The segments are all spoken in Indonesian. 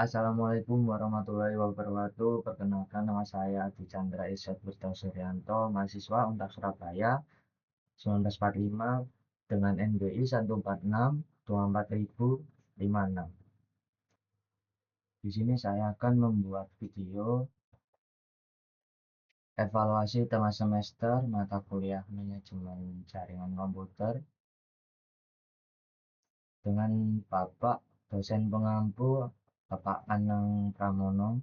Assalamualaikum warahmatullahi wabarakatuh. Perkenalkan, nama saya Adi Chandra Isyad Suryanto, mahasiswa Untak Surabaya 1945 dengan NBI 146 24056. Di sini saya akan membuat video evaluasi tengah semester mata kuliah manajemen jaringan komputer dengan Bapak dosen pengampu Bapak Anang Pramono,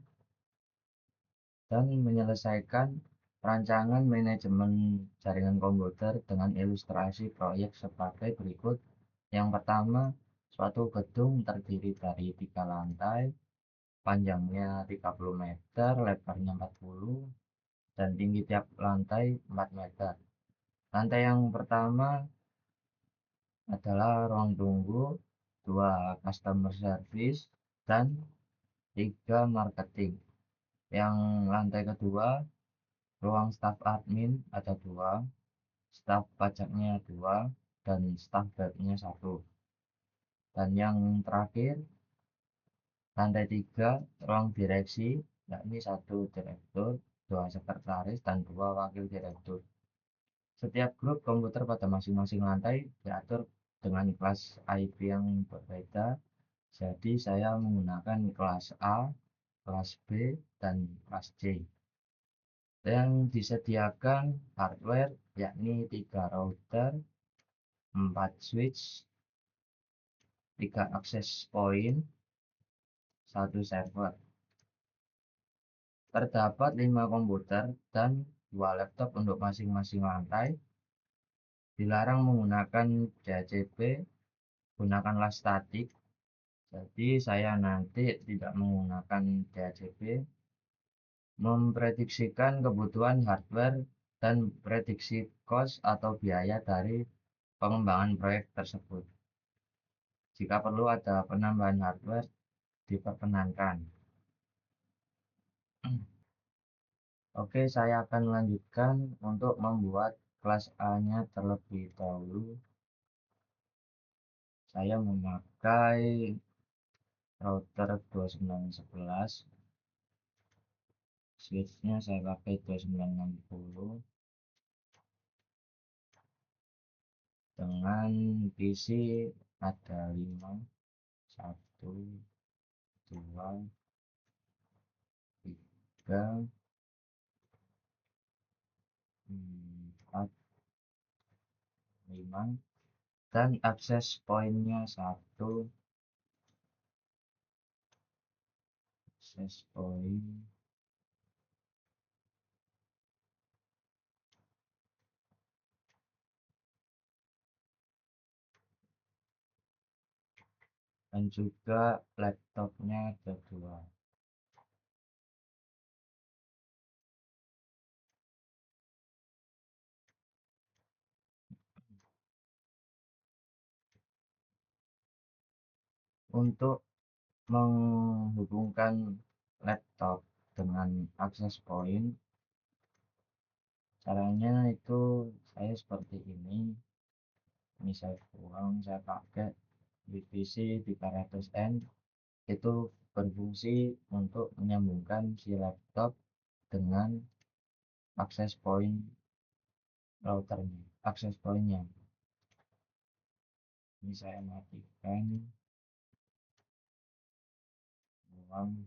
dan menyelesaikan rancangan manajemen jaringan komputer dengan ilustrasi proyek sebagai berikut. Yang pertama, suatu gedung terdiri dari 3 lantai, panjangnya 30 meter, lebarnya 40, dan tinggi tiap lantai 4 meter. Lantai yang pertama adalah ruang tunggu, 2 customer service, dan 3 marketing. Yang lantai kedua, ruang staf admin ada 2, staf pajaknya 2, dan staf webnya 1. Dan yang terakhir, lantai 3, ruang direksi, yakni 1 direktur, 2 sekretaris, dan 2 wakil direktur. Setiap grup komputer pada masing-masing lantai diatur dengan kelas IP yang berbeda. Jadi saya menggunakan kelas A, kelas B, dan kelas C. Yang disediakan hardware yakni 3 router, 4 switch, 3 access point, 1 server. Terdapat 5 komputer dan 2 laptop untuk masing-masing lantai. Dilarang menggunakan DHCP, gunakanlah statik. Jadi saya nanti tidak menggunakan DHCP. Memprediksikan kebutuhan hardware dan prediksi cost atau biaya dari pengembangan proyek tersebut. Jika perlu ada penambahan hardware, diperkenankan. Oke, saya akan melanjutkan untuk membuat kelas A-nya terlebih dahulu. Saya memakai router 2911, switchnya saya pakai 2960, dengan PC ada 5, 1, 2, 3, 4, 5, dan akses pointnya 1, akses point, dan juga laptopnya ada 2. Untuk menghubungkan laptop dengan akses point, caranya itu saya seperti ini. Ini saya buang, saya pakai VPC 300N, itu berfungsi untuk menyambungkan si laptop dengan akses point routernya, akses pointnya. Ini saya matikan, buang.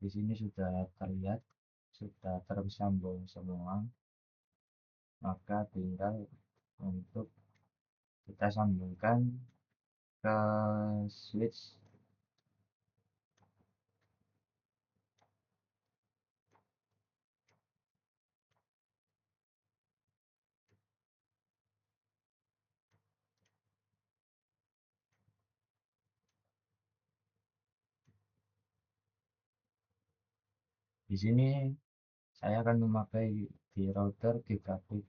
Di sini sudah terlihat, sudah tersambung semua. Maka tinggal untuk kita sambungkan ke switch. Di sini saya akan memakai di router gigabit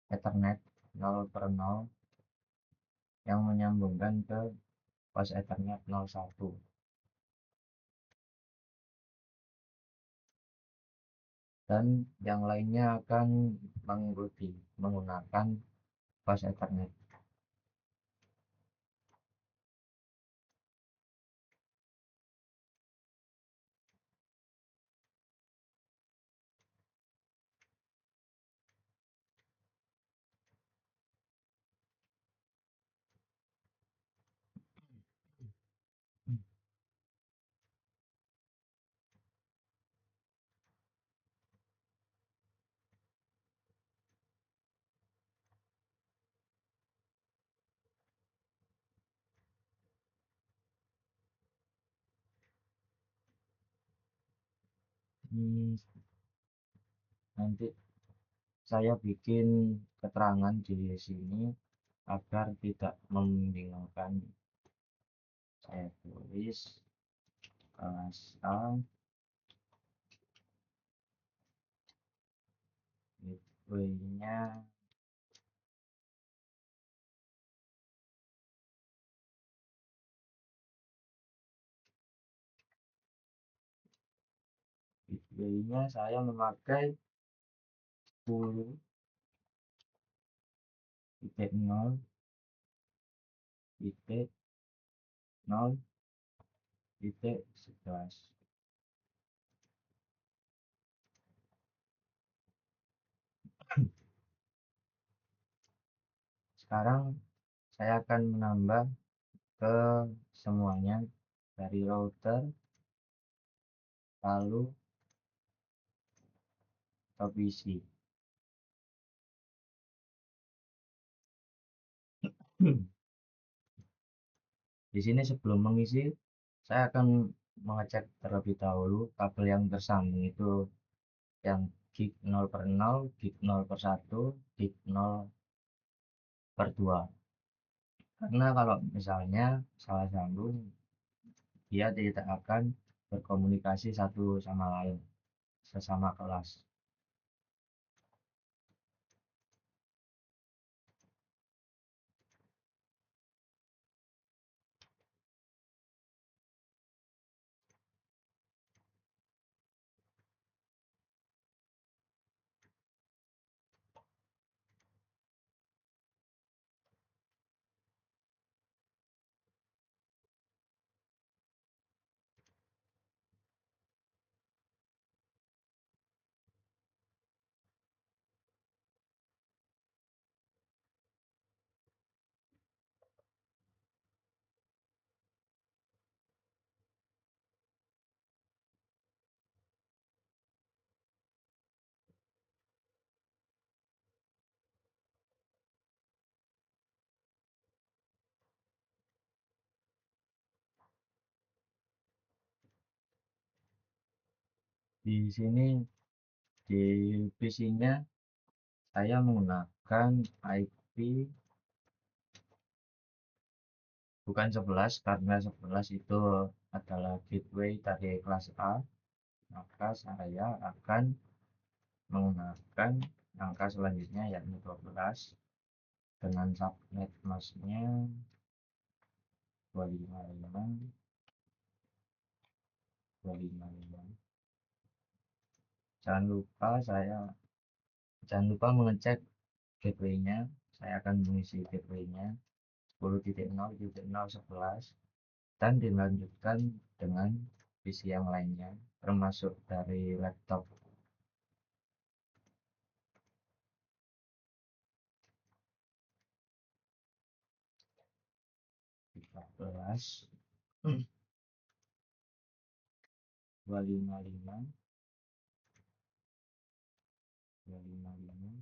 Ethernet 0/0 yang menyambungkan ke pos Ethernet 01. dan yang lainnya akan mengikuti menggunakan Fast Ethernet. Hmm, nanti saya bikin keterangan di sini agar tidak membingungkan. Saya tulis kelas A, gateway-nya saya memakai 10.0.0.11. Sekarang saya akan menambah ke semuanya dari router lalu ke PC. Di sini sebelum mengisi, saya akan mengecek terlebih dahulu kabel yang tersambung itu yang gig 0/0, gig 0/1, gig 0/2. Karena kalau misalnya salah sambung, dia tidak akan berkomunikasi satu sama lain, sesama kelas. Di sini di PC-nya saya menggunakan IP bukan 11 karena 11 itu adalah gateway dari kelas A, maka saya akan menggunakan angka selanjutnya yakni 12 dengan subnet masknya 255 255. Jangan lupa mengecek gateway-nya. Saya akan mengisi gateway-nya 10.0.0.11 dan dilanjutkan dengan PC yang lainnya termasuk dari laptop. 13 255 255.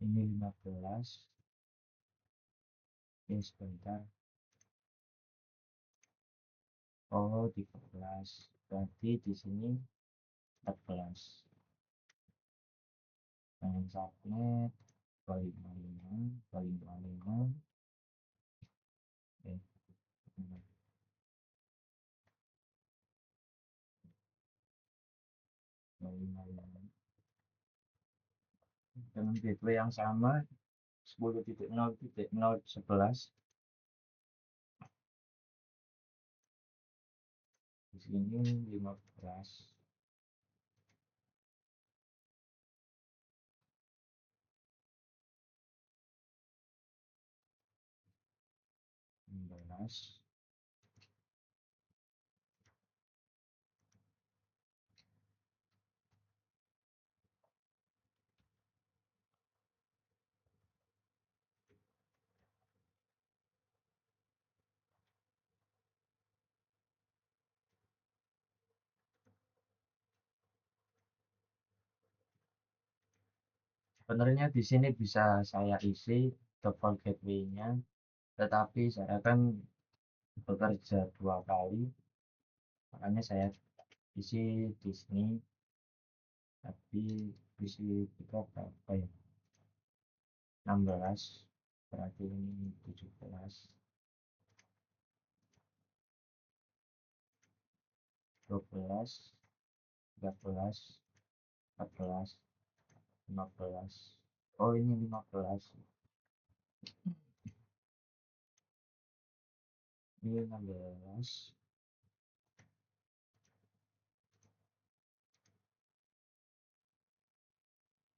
Ini 15. Ini sebentar. Oh, 13. Berarti di sini 14. Dengan subnet 255 255. dengan gateway yang sama 10.0.0.11. Di sini 15, 16. Sebenarnya di sini bisa saya isi default gateway-nya, tetapi saya kan bekerja 2 kali, makanya saya isi di sini. Tapi isi kita berapa ya? 16, berarti ini 17, 12, 13, 14, 15. Oh, ini 15. Ini 16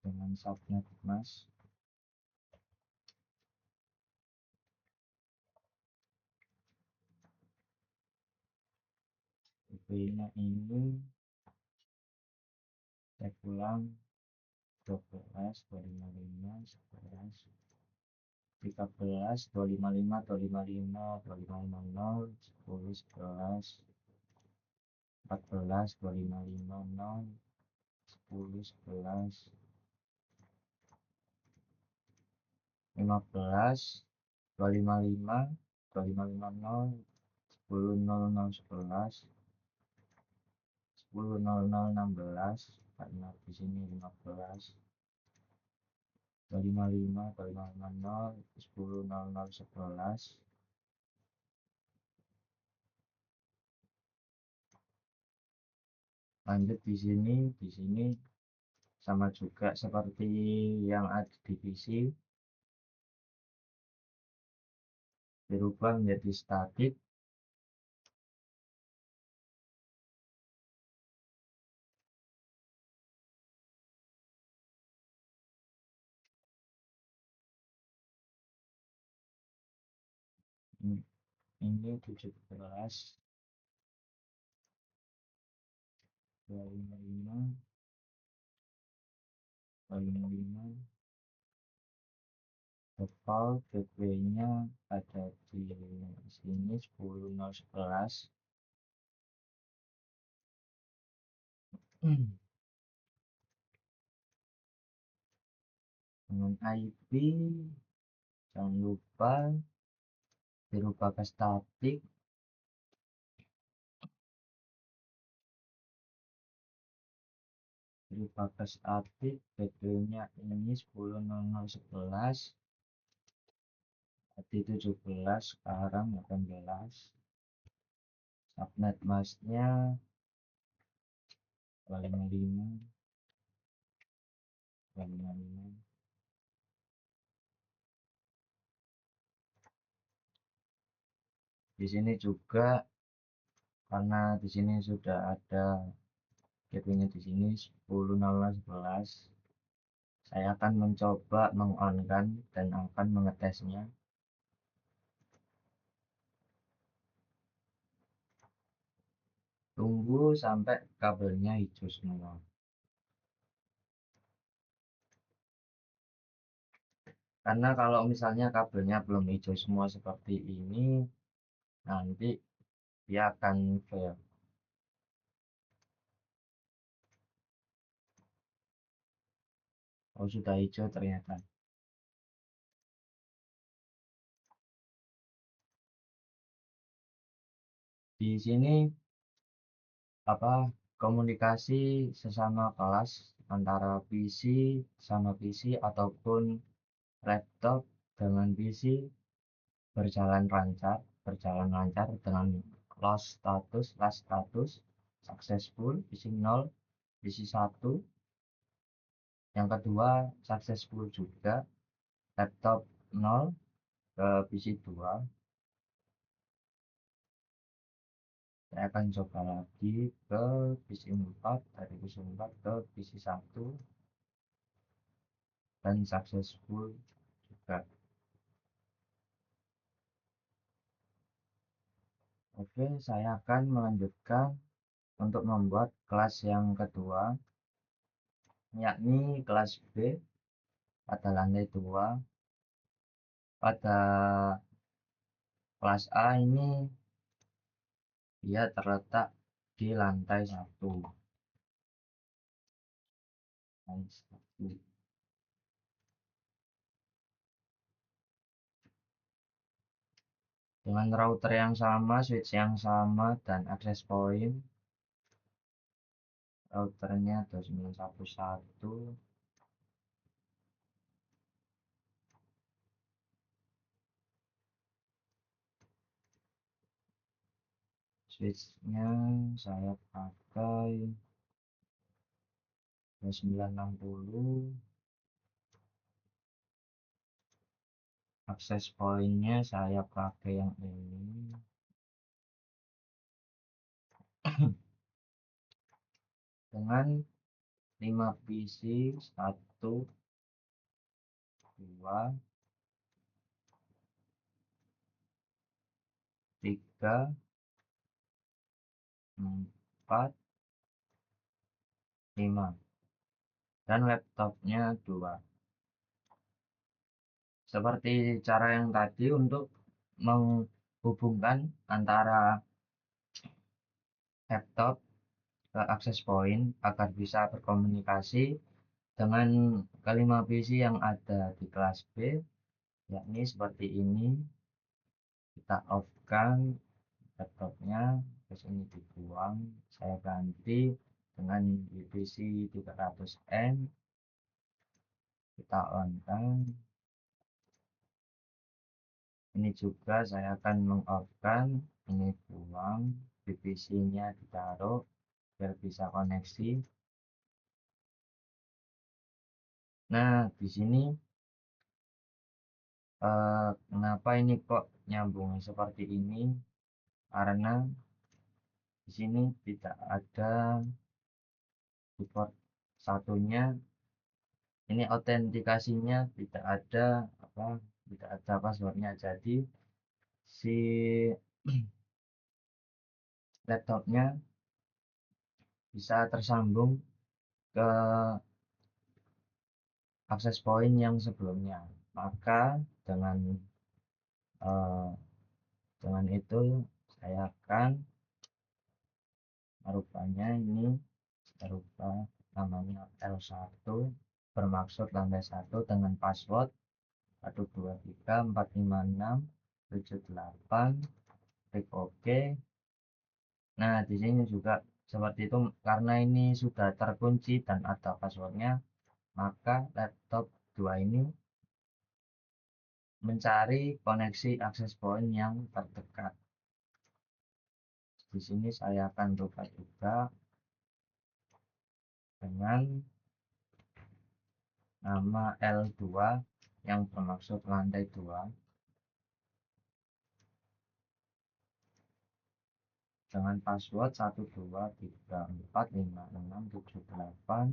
dengan subnet mas. IP-nya ini saya ulang 12, 255, 11, 13, 255, 255, 2550, 10, 11, 14, 2550, 10, 11, 15, 255, 2550, 10, 00, 11, 10, 00, 16, karena di sini 15, 255, 2550, 10, 00, 11. Lanjut di sini sama juga seperti yang ada di PC, dirubah menjadi statik. Ini 17, 255, 255. Default gateway-nya ada di sini 10.0.11. Dengan IP jangan lupa dirubah ke statik. Dirubah ke statik, gateway-nya ini 10.00.11. Tadi 17, sekarang 18. Subnet masknya 255, 255. Di sini juga karena di sini sudah ada gateway-nya di sini 10.00.11. Saya akan mencoba meng-on-kan dan akan mengetesnya. Tunggu sampai kabelnya hijau semua. Karena kalau misalnya kabelnya belum hijau semua seperti ini, nanti dia akan fail. Oh, sudah hijau ternyata. Di sini komunikasi sesama kelas antara PC sama PC ataupun laptop dengan PC berjalan lancar dengan last status successful, PC 0, PC 1. Yang kedua successful juga, laptop 0 ke PC 2. Saya akan coba lagi ke PC 4, dari PC 4 ke PC 1 dan successful juga. Oke, saya akan melanjutkan untuk membuat kelas yang kedua, yakni kelas B pada lantai 2. Pada kelas A ini dia terletak di lantai 1. Dengan router yang sama, switch yang sama, dan access point. Routernya 2911, switchnya saya pakai 2960, access pointnya saya pakai yang ini. Dengan 5 PC, 1, 2, 3, 4, 5, dan laptopnya 2. Seperti cara yang tadi, untuk menghubungkan antara laptop ke access point agar bisa berkomunikasi dengan kelima PC yang ada di kelas B, yakni seperti ini. Kita off kan laptopnya, terus ini dibuang, saya ganti dengan UPC 300N. Kita on kan, ini juga saya akan meng-off kan, ini buang, UPC nya ditaruh biar bisa koneksi. Nah, di sini kenapa ini kok nyambung seperti ini, karena di sini tidak ada support satunya. Ini autentikasinya tidak ada tidak ada passwordnya, jadi si laptopnya bisa tersambung ke access point yang sebelumnya. Maka dengan itu saya akan merubahnya, ini merubah namanya L1, bermaksud lantai 1, dengan password 123456778, klik OK. Nah, di sini juga seperti itu, karena ini sudah terkunci dan ada passwordnya, maka laptop 2 ini mencari koneksi access point yang terdekat. Di sini saya akan buka juga dengan nama L2 yang bermaksud lantai 2, dengan password 123456778.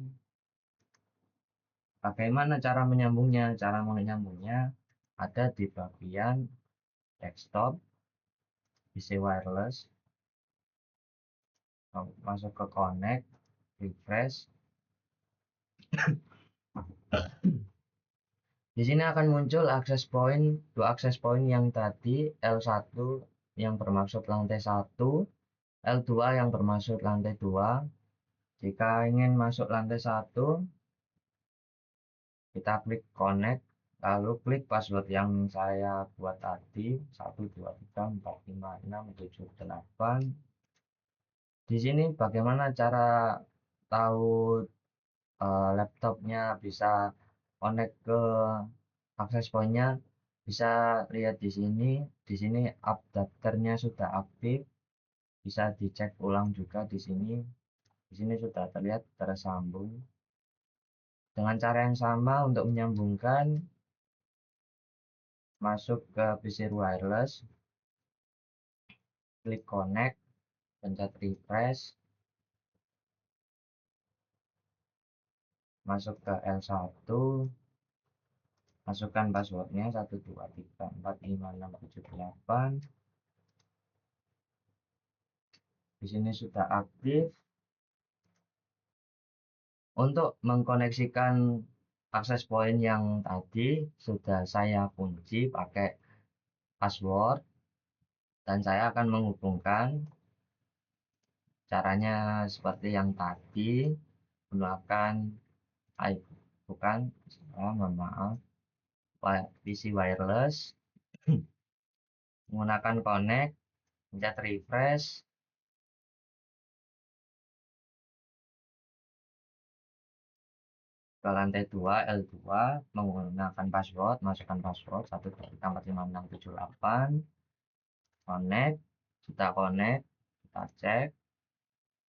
Bagaimana cara menyambungnya? Cara menyambungnya ada di bagian desktop, PC wireless, masuk ke connect, refresh. Di sini akan muncul access point, dua access point yang tadi, L1 yang bermaksud lantai 1, L2 yang bermaksud lantai 2. Jika ingin masuk lantai 1, kita klik connect, lalu klik password yang saya buat tadi, 123456778. Di sini bagaimana cara tahu laptopnya bisa connect ke access point-nya? Bisa lihat di sini. Di sini adapternya sudah aktif, bisa dicek ulang juga di sini. Di sini sudah terlihat tersambung. Dengan cara yang sama untuk menyambungkan, masuk ke PC wireless, klik connect, pencet refresh, masuk ke L1, masukkan passwordnya 123456778. Di sini sudah aktif. Untuk mengkoneksikan akses point yang tadi sudah saya kunci pakai password, dan saya akan menghubungkan. Caranya seperti yang tadi, menggunakan bukan, mohon maaf, PC wireless, menggunakan connect, pencet refresh, ke lantai 2 L2, menggunakan password, masukkan password 123456778, connect, sudah connect, kita cek,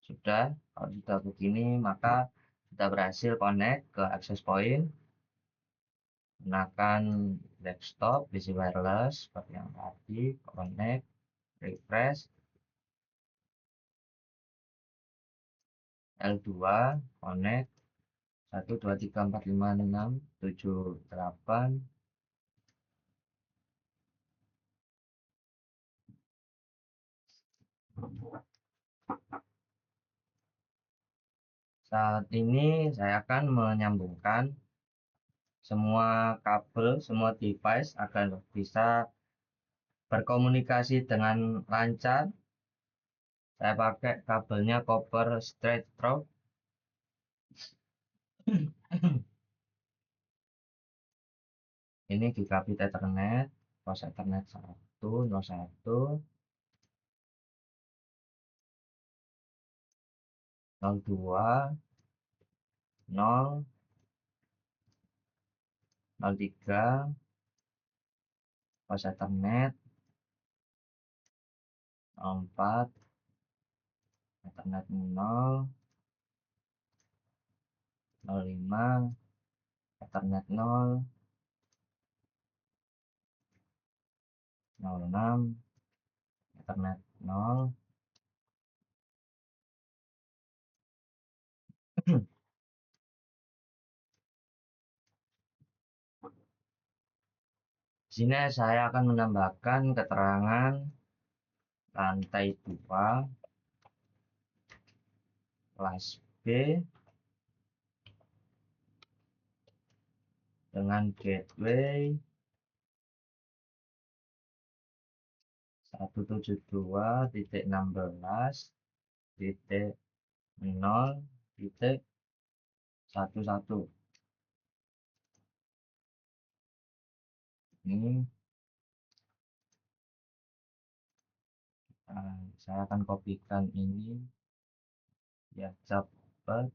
sudah. Kalau sudah begini maka sudah berhasil connect ke access point. Gunakan desktop PC wireless seperti yang tadi, connect, refresh, L2, connect, 123456778. Saat ini saya akan menyambungkan semua kabel, semua device agar bisa berkomunikasi dengan lancar. Saya pakai kabelnya copper straight through. Ini gigabit Ethernet, pos Ethernet 101, 02, 0, 03, pos Ethernet 04, Ethernet 0, 05, Ethernet 0, 06, Ethernet 0. Di sini saya akan menambahkan keterangan lantai 2 kelas B dengan gateway 172.16.0.11. Ini saya akan kopikan ini ya, cepat.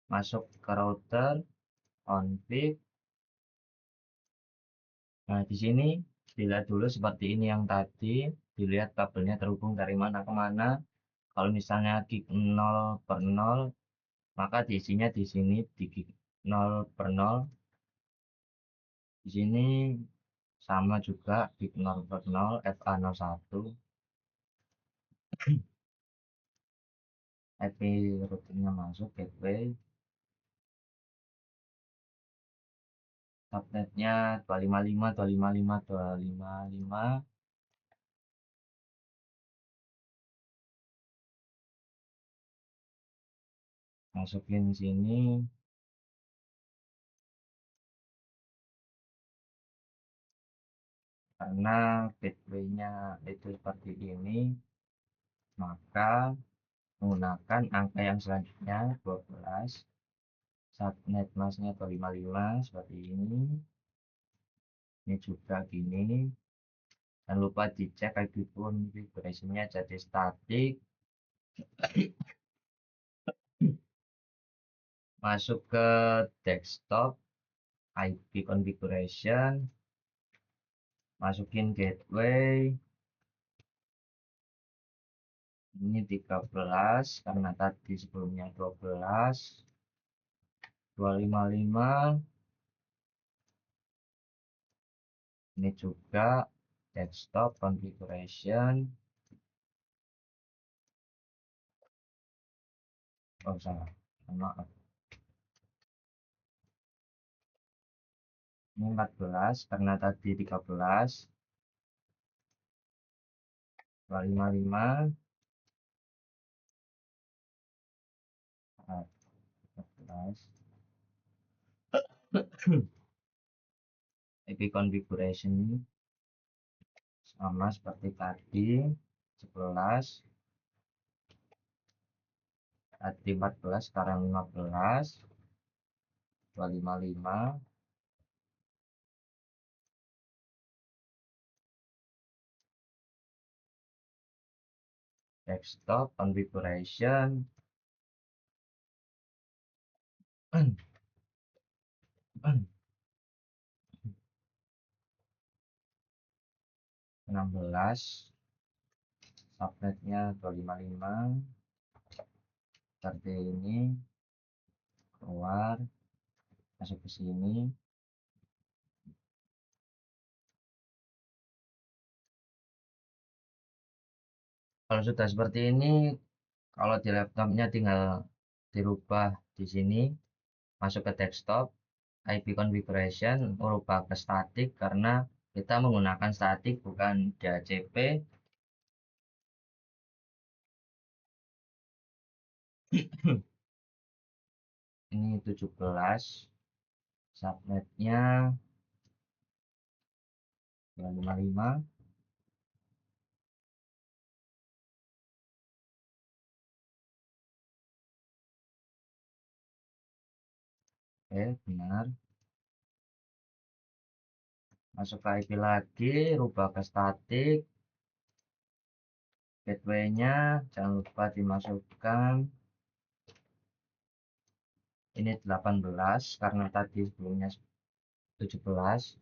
Masuk ke router, config. Nah, di sini dilihat dulu seperti ini yang tadi, dilihat kabelnya terhubung dari mana ke mana. Kalau misalnya gig 0/0, maka diisinya di sini di gig 0/0. Di sini sama juga gig 0/0 FA01. IP routingnya masuk gateway. Subnetnya 255.255.255. Masukin sini. Karena gateway-nya itu seperti ini, maka menggunakan angka yang selanjutnya 12. Subnet masnya 255 seperti ini. Ini juga gini. Jangan lupa dicek IP configuration-nya jadi statik. Masuk ke desktop, IP configuration, masukin gateway, Ini 13 karena tadi sebelumnya 12. 255 ini juga desktop configuration. Oh salah, maaf. Ini 14 karena tadi 13. 255 14. IP configuration sama seperti tadi 11. Tadi 14 sekarang 15. 255 desktop configuration 16. Subnetnya 255 seperti ini, keluar masuk ke sini. Kalau sudah seperti ini, kalau di laptopnya tinggal dirubah di sini, masuk ke desktop, IP configuration, merubah ke static karena kita menggunakan static bukan DHCP. Ini 17, subnetnya 255. Oke, benar. Masuk ke IP lagi, rubah ke static. Gateway-nya jangan lupa dimasukkan. Ini 18 karena tadi sebelumnya 17.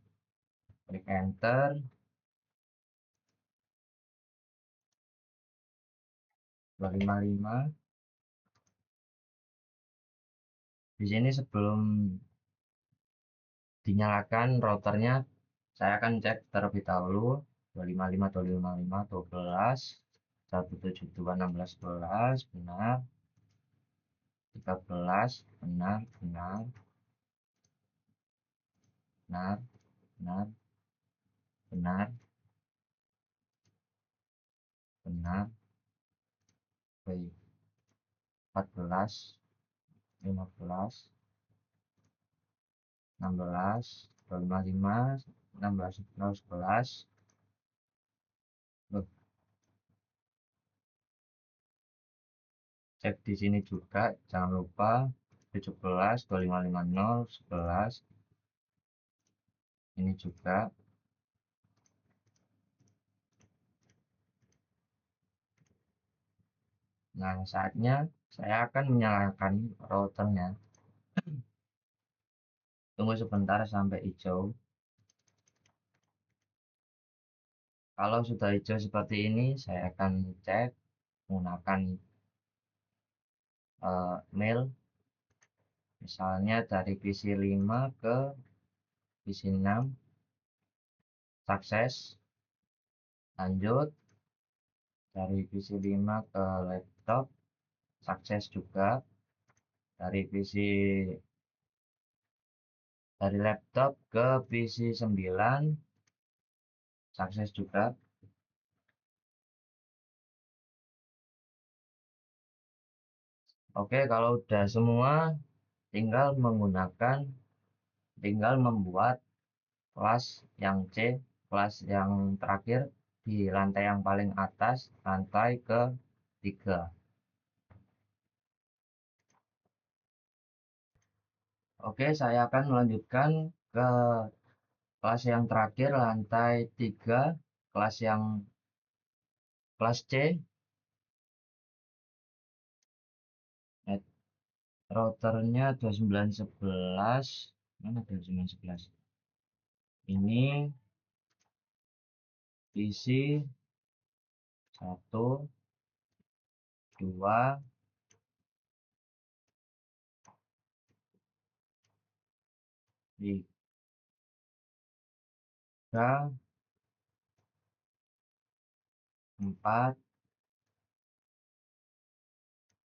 Klik enter. 255. Di sini sebelum dinyalakan routernya, saya akan cek terlebih dahulu. 255 255 12 172 16 11 benar. 13 benar benar benar benar benar benar. Baik. 14 15 16 255 16 11. Loh, cek di sini juga jangan lupa 17 2550 11. Ini juga. Nah, saatnya saya akan menyalakan routernya. Tunggu sebentar sampai hijau. Kalau sudah hijau seperti ini, saya akan cek menggunakan mail. Misalnya dari PC 5 ke PC 6. Sukses. Lanjut. Dari PC 5 ke laptop. Sukses juga. Dari laptop ke PC 9. Sukses juga. Oke, kalau udah semua tinggal membuat kelas yang C, kelas yang terakhir di lantai yang paling atas, lantai ke-3. Oke, saya akan melanjutkan ke kelas yang terakhir, lantai 3, kelas C. Routernya 2911. Mana 2911? Ini PC 1 2, 3, 4,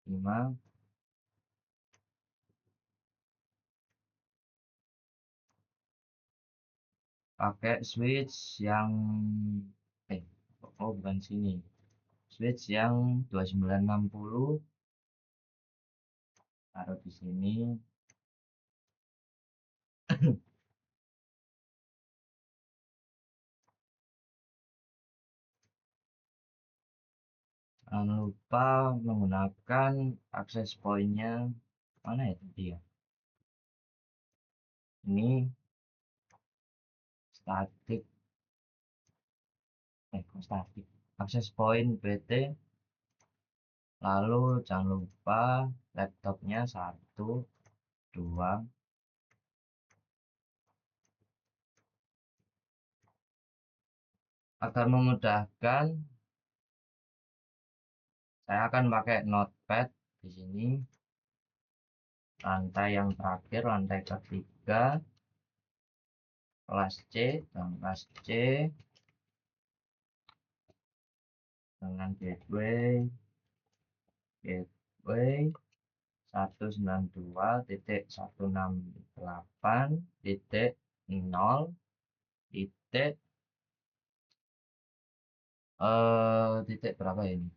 5. Pakai switch yang bukan sini. Switch yang 2960 taruh di sini. Jangan lupa menggunakan access point-nya. Mana ya tadi ya? Ini static. Static. Access point PT. Lalu jangan lupa laptopnya 1, 2. Agar memudahkan, saya akan pakai notepad di sini. Lantai yang terakhir, lantai ketiga, kelas C, dan kelas C dengan gateway 192.168.0 titik berapa ini?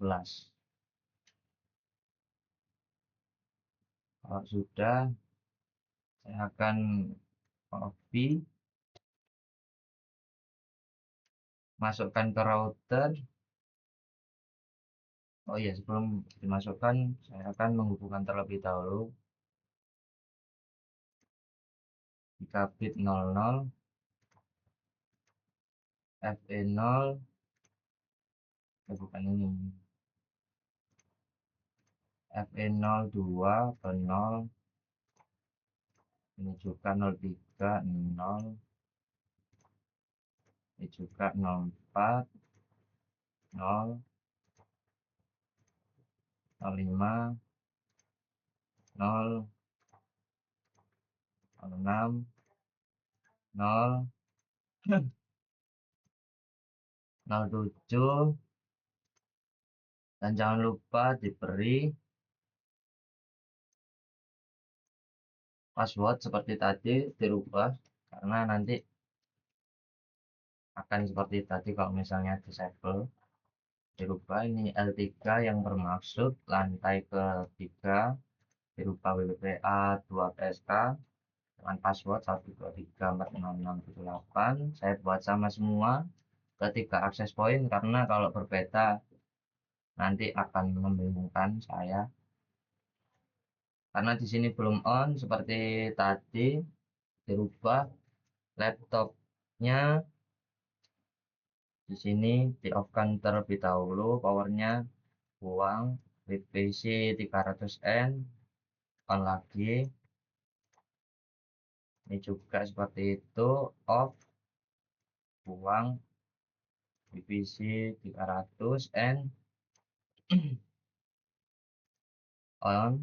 11. Kalau sudah, saya akan copy, masukkan ke router. Oh iya, sebelum dimasukkan, saya akan menghubungkan terlebih dahulu gigabit 00 FE0, bukan ini, FE02 ke 0, ini juga 03, 0, ini juga 04, 0, 05, 0, 06, 0, 07, dan jangan lupa diberi password seperti tadi, dirubah karena nanti akan seperti tadi. Kalau misalnya disable, dirubah. Ini L3 yang bermaksud lantai ketiga, dirubah WPA 2 PSK dengan password 1234678. Saya buat sama semua ketika akses point karena kalau berbeda nanti akan membingungkan saya. Karena di sini belum on seperti tadi, dirubah. Laptopnya di sini di off kan terlebih dahulu, powernya buang, VPC 300N on lagi. Ini juga seperti itu, off, buang, VPC 300N on.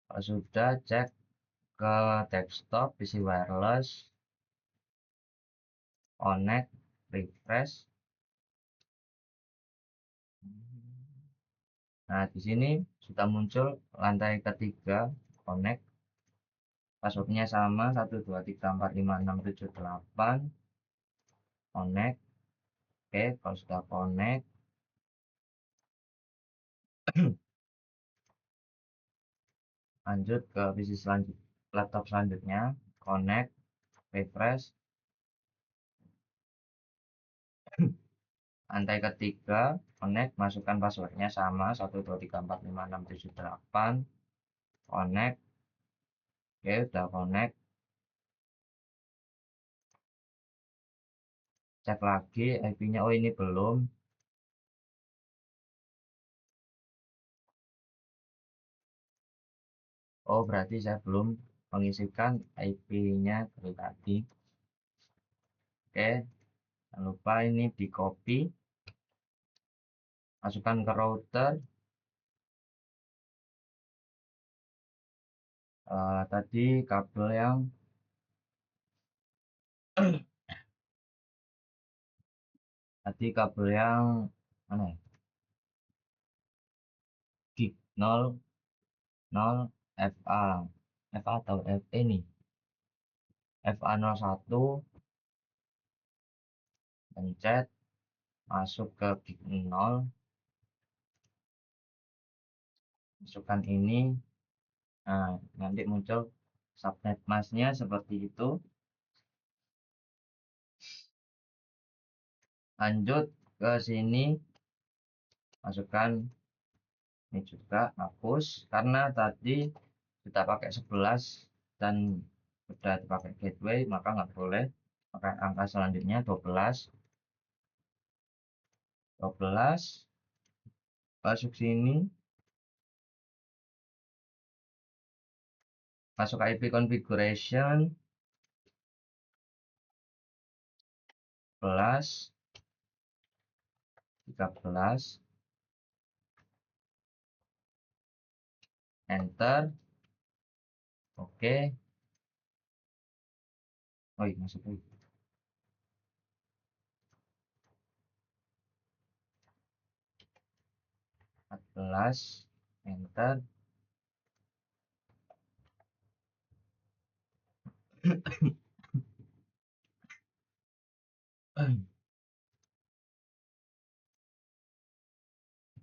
Kalau sudah, cek ke desktop, PC wireless, connect, refresh. Nah, di sini sudah muncul lantai ketiga, connect. Passwordnya sama, 123456778. Connect. Oke, kalau sudah connect, lanjut ke PC selanjutnya, laptop selanjutnya, connect, refresh. Lantai ketiga, connect, masukkan passwordnya sama, 123456778. Connect. Oke, udah connect. Cek lagi IP-nya. Oh, ini belum. Oh, berarti saya belum mengisikan IP-nya dari tadi. Oke, jangan lupa ini di copy. masukkan ke router. Tadi kabel yang mana ya? Gig 00 FA atau FE nih, FA01, pencet masuk ke gig 0, masukkan ini. Nah, nanti muncul subnet masknya seperti itu. Lanjut ke sini, masukkan ini juga, hapus karena tadi kita pakai 11 dan sudah dipakai gateway, maka nggak boleh pakai angka selanjutnya 12. Masuk sini, masuk IP configuration 13, 13, enter. Oke. Oh iya, masuk lagi. 14, enter.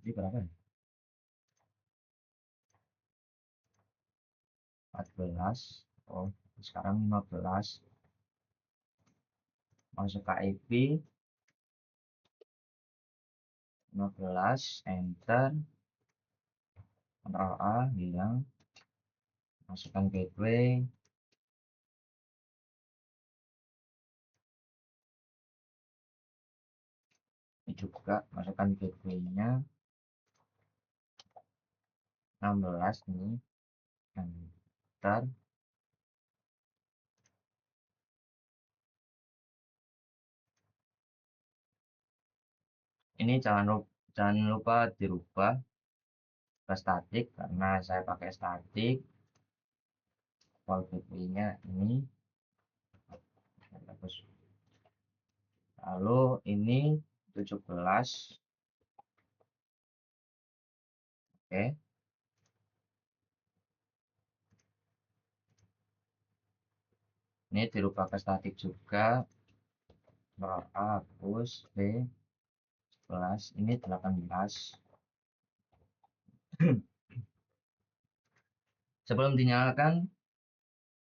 Ini berapa ya? 14. Oh, sekarang 15. Masuk ke IP 15, enter. Ctrl A, hilang. Masukkan gateway. Ini juga masukkan gateway-nya 16 ini, enter. Ini jangan lupa dirubah ke statik karena saya pakai statik. Wall gateway-nya ini, lalu ini 17. Oke, ini dirubah ke statik juga. Ctrl A, hapus, B 11, ini 18. Sebelum dinyalakan,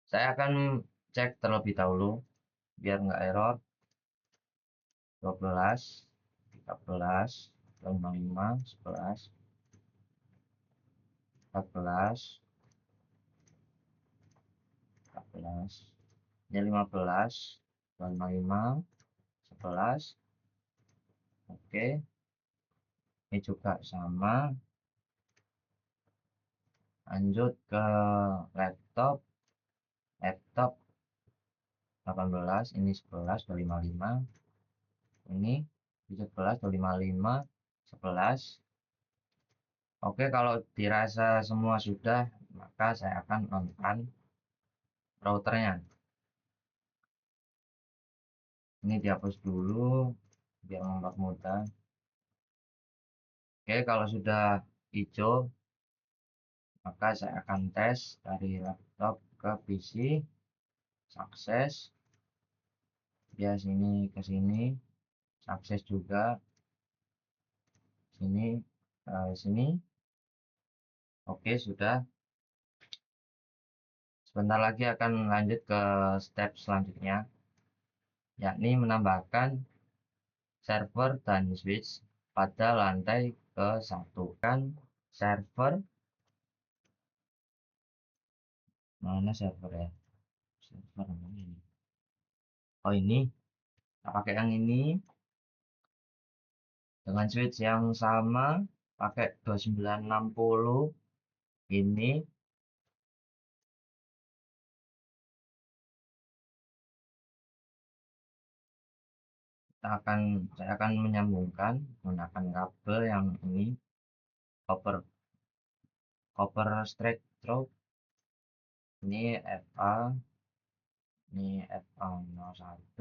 saya akan cek terlebih dahulu biar nggak error. 12, 13, 55, 11, 14, 14, ini 15, 55, 11. Oke, ini juga sama. Lanjut ke laptop 18, ini 11, 255, ini 17, 255, 11. Oke, kalau dirasa semua sudah, maka saya akan on routernya. Ini dihapus dulu biar mempermudah. Oke, kalau sudah hijau, maka saya akan tes dari laptop ke PC. Sukses. Ya, sini ke sini. Sukses juga. Sini, sini. Oke, sudah. Sebentar lagi akan lanjut ke step selanjutnya, yakni menambahkan server dan switch pada lantai ke-1. Kan server, mana server ya? Server mana ini? Oh, ini. Kita pakai yang ini dengan switch yang sama, pakai 2960 ini. saya akan menyambungkan menggunakan kabel yang ini, copper copper straight through. Ini FA, ini FA01,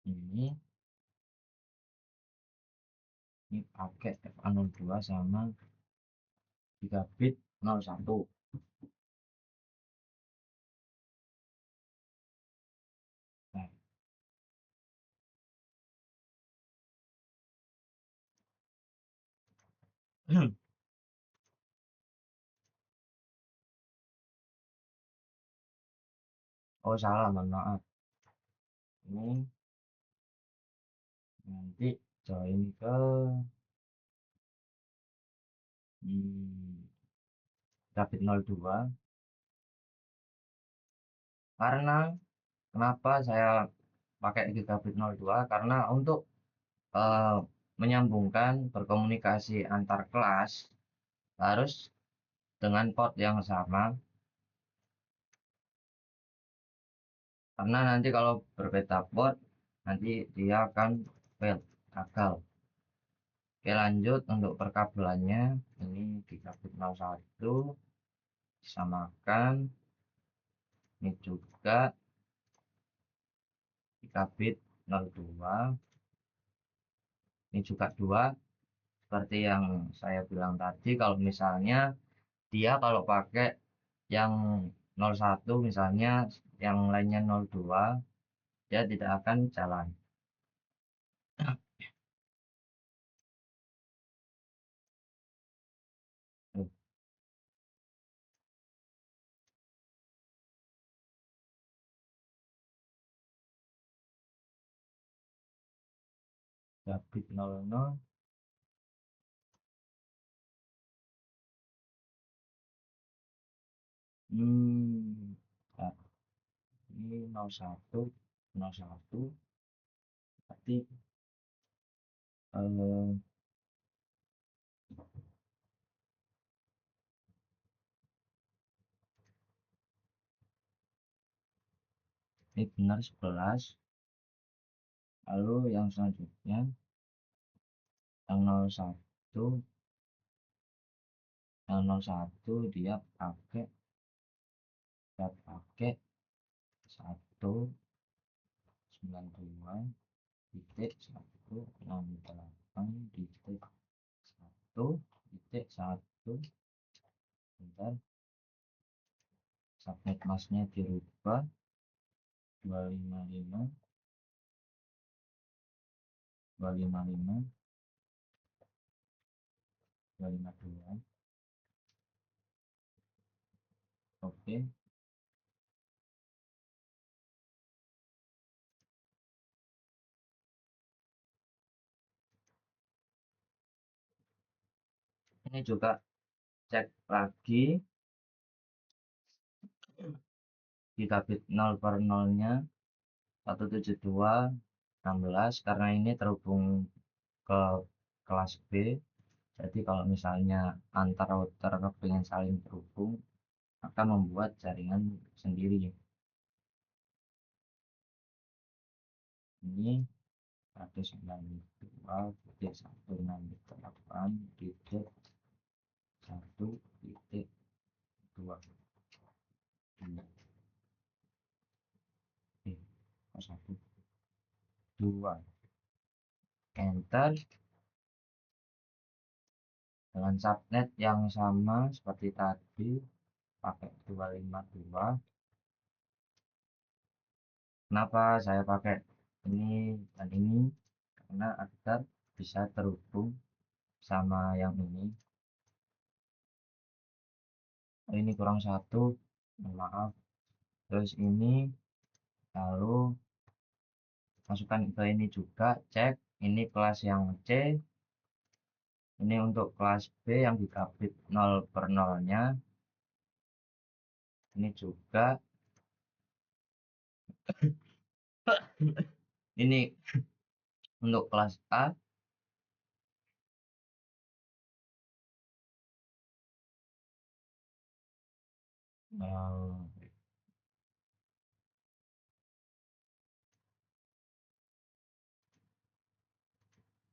ini pakai FA02 sama gigabit 01. Nah, oh salah, mohon maaf. Ini nanti join ke gigabit 02. Karena kenapa saya pakai gigabit 02? Karena untuk eh, menyambungkan berkomunikasi antar kelas harus dengan port yang sama, karena nanti kalau berbeda port nanti dia akan fail, gagal. Oke, lanjut untuk perkabelannya. Ini gigabit 01 disamakan, ini juga gigabit 02, ini juga 2. Seperti yang saya bilang tadi, kalau misalnya dia kalau pakai yang 01 misalnya, yang lainnya 02, dia tidak akan jalan. Gigabit 00, nah, ini 01 01 berarti eh, ini benar 11. Lalu yang selanjutnya yang 01, dia pakai 192.168.1, bentar, subnet masnya dirubah 255 255 252. Oke, ini juga cek lagi gigabit 0/0 nya 172.16, karena ini terhubung ke kelas B. Jadi kalau misalnya antar router kepingin saling terhubung, akan membuat jaringan sendiri. Ini 192.168.1.2. 2 enter dengan subnet yang sama seperti tadi, pakai 252. Kenapa saya pakai ini dan ini? Karena agar bisa terhubung sama yang ini. Ini kurang satu, maaf. Terus ini, lalu masukkan ke ini juga, cek ini kelas yang C, ini untuk kelas B yang gigabit 0/0 nya, ini juga ini untuk kelas A.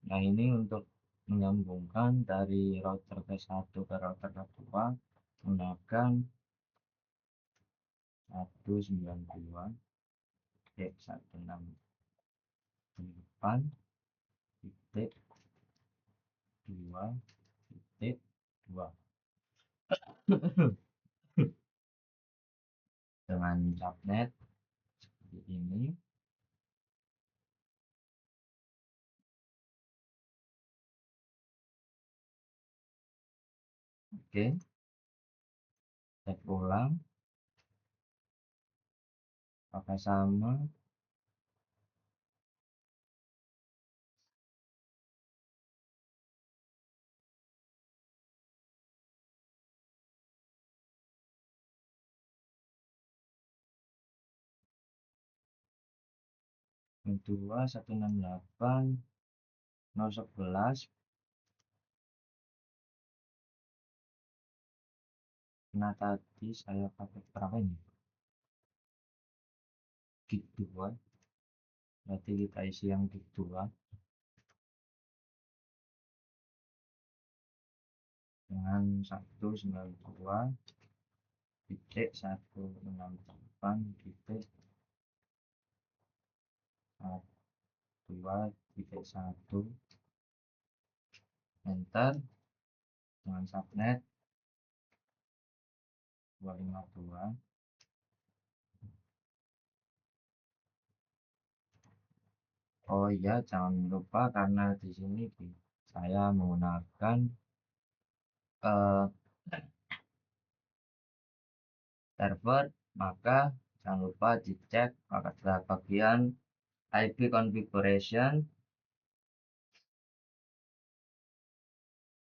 Nah, ini untuk menyambungkan dari router ke 1 ke router ke 2 menggunakan 192.168.2.2 dengan subnet seperti ini. Oke, cek ulang apakah sama. Yang 168.011. Nah, tadi saya pakai berapa ini? Gig 2. Berarti kita isi yang gig 2 dengan 192.168.2.1. Enter dengan subnet 252. Oh iya, jangan lupa karena di sini saya menggunakan eh, server, maka jangan lupa dicek pada bagian IP configuration.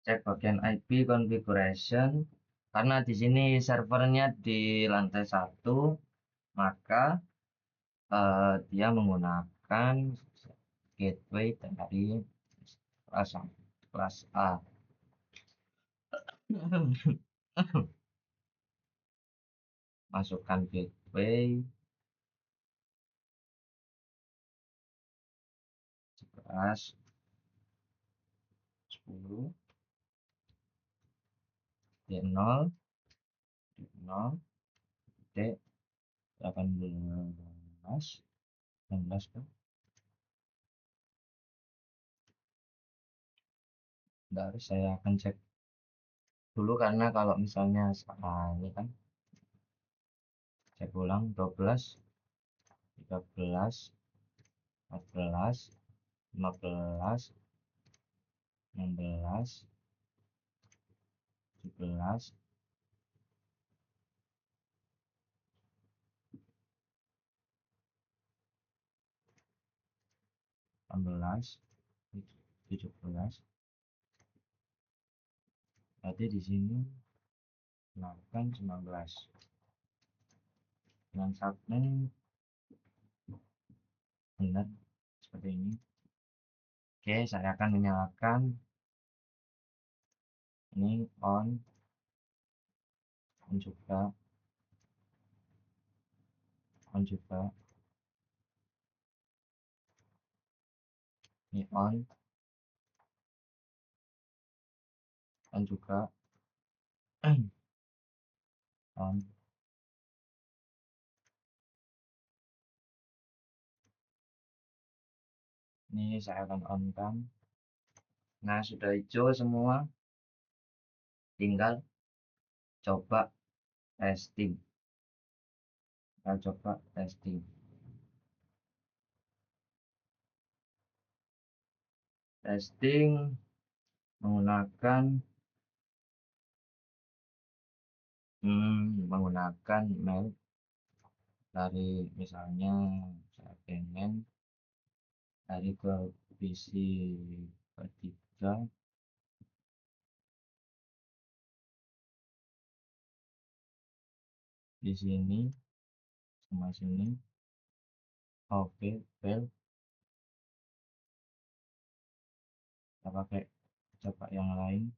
Cek bagian IP configuration karena di sini servernya di lantai 1, maka dia menggunakan gateway dari kelas A. Masukkan gateway 11 10 D0 D0 D18 19 kan. Dari saya akan cek dulu karena kalau misalnya ini kan cek ulang 12 13 14 15 16 17 18 17. Berarti di sini 8 19 dengan subnet benar seperti ini. Oke, saya akan menyalakan ini on juga ini on juga on. Ini saya akan on kan. Nah, sudah hijau semua, tinggal coba testing. Kita coba testing menggunakan mail dari, misalnya saya pengen dari ke PC ketiga. Di sini sama sini. Oke, fail. Kita pakai coba yang lain,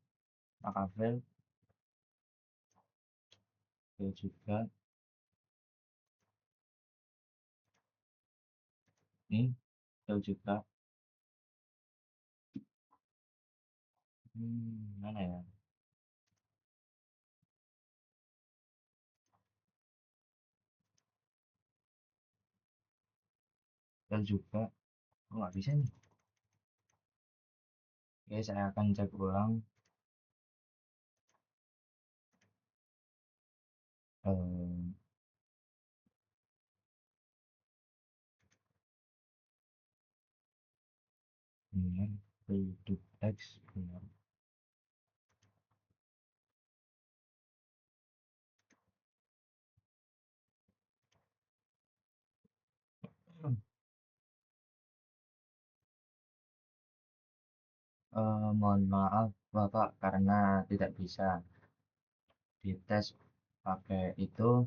maka fail juga. Ini fail juga. Mana ya? Tel juga. Oh, nggak bisa nih. Oke, saya akan cek ulang. Eh, benar. Hidup teks benar. Mohon maaf Bapak karena tidak bisa dites pakai itu.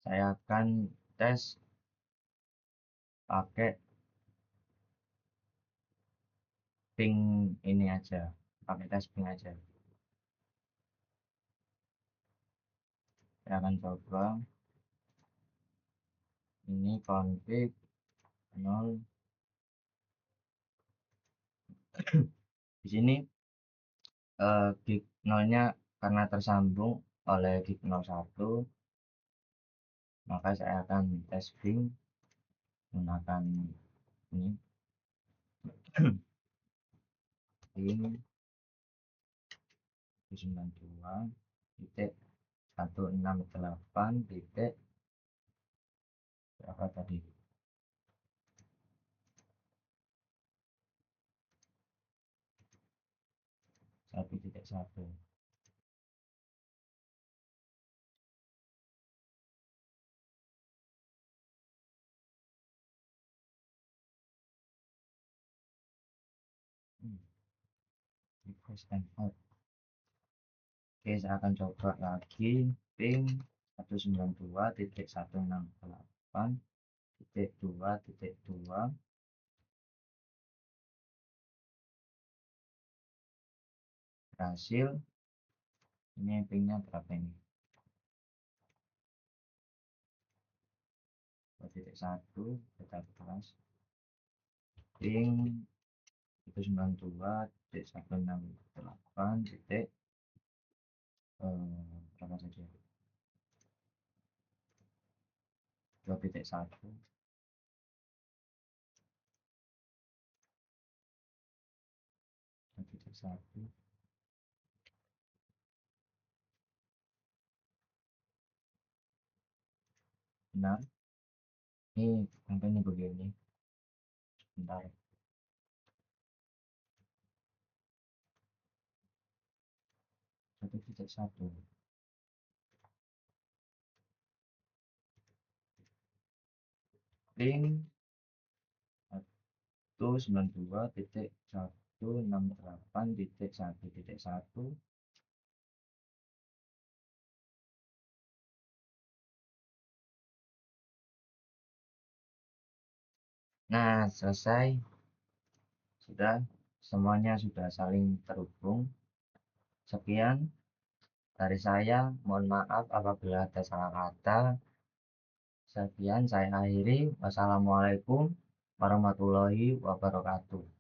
Saya akan tes pakai ping ini aja. Pakai tes ping aja. Saya akan coba. Ini config 0. Di sini gig 0-nya karena tersambung oleh gig 01, maka saya akan tes ping menggunakan ini ping 92.168 titik berapa tadi, 1.1. Request and out. Oke, saya akan coba lagi ping 192.168.2.2. Berhasil. Ini pingnya berapa ini? 2.1 kita kelas ping 192.168 titik berapa saja, 2.1. Benar, ini contohnya begini. Bentar. 1.1 ping 192.168.1.1. Nah, selesai. Sudah, semuanya sudah saling terhubung. Sekian dari saya. Mohon maaf apabila ada salah kata. Sekian saya akhiri. Wassalamualaikum warahmatullahi wabarakatuh.